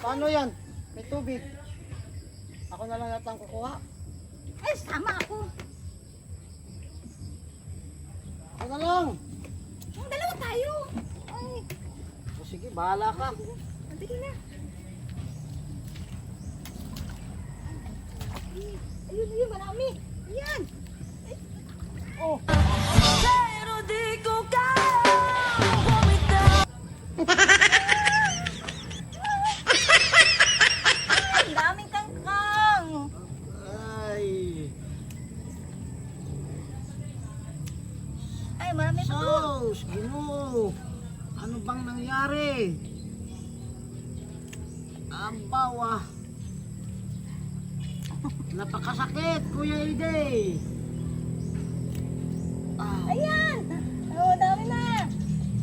Paano yan? May tubig. Ako na lang yata ang kukuha. Ay, sama ako. Ako na lang. Ang dalawa tayo. Ay, O sige, bahala ka. mabili na. Ayun, ayun, marami. Ayan. Oh. Pero di ko kaya bumitaw. Ang daming kangkang. Ay. Ay, marami pa doon. Sos, Ginoo. Ano bang nangyari? Abaw ah. Napakasakit, Kuya Ide. Ah. Ayan. Oh, dami na.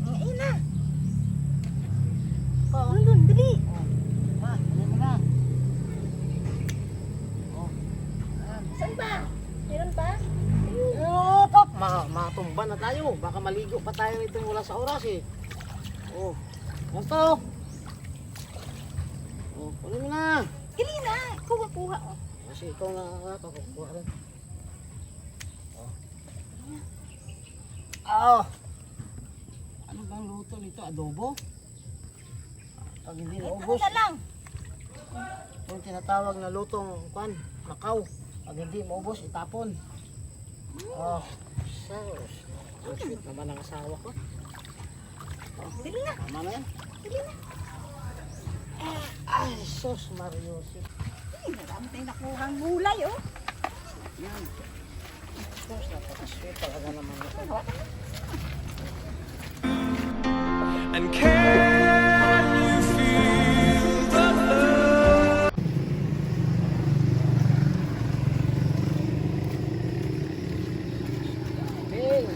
Ayun na. Oh. Doon, doon, dali. Ah, ano mo na? Oh. Ayan. Saan ba? Meron pa? Oh, pop, matumba na tayo. Baka maligo pa tayo nito wala sa oras eh. Oh. Ano to? Oh, ano mo na? Dali na. Kuha-kuha. Oh. Kasi ikaw na pakukuha rin. Oh. Ah. Ano bang luto nito? Adobo? Pag hindi Ay, naubos, na lang. yung tinatawag na lutong kwan, makaw. Pag hindi maubos, itapon. Oh, sos. Ang sweet naman ang asawa ko. Oh, Dali na. tama na yan. Dali na. Ay, sos, Mariosip. Ay, marami tayong nakuhang gulay, oh. Yan. Sos, napaka-sweet talaga naman ito. And can you feel the love? Bing!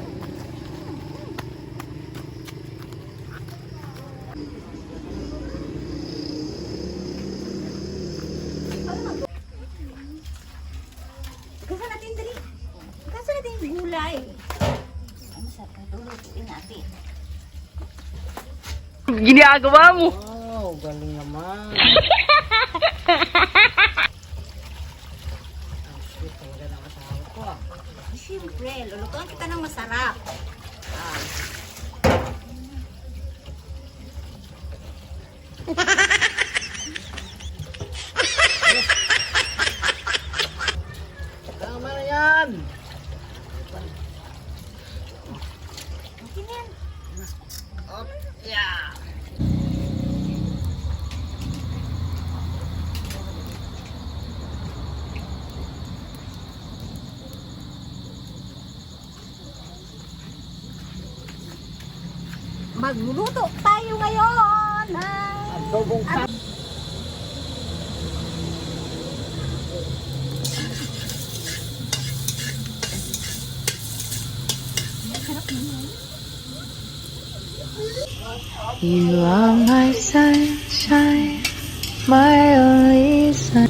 Gasa natin, dali. Gasa natin yung gulay. Ano sa lulutuin natin? Ginagawa mo. Wow, galing naman. Ang sweet talaga ng asawa ko ah. Siyempre, lulutuan kita ng masarap. Ah. Tama na yan! Okay na yan. Oh, yeah! Magluluto tayo ngayon ng Adobong pa. You are my sunshine, my only sun.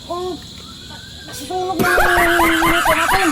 Oh, nasusunog na yung luto natin.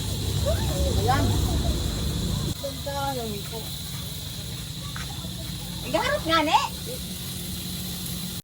Ayan. Ganda yung ito. Igarot nga, ne?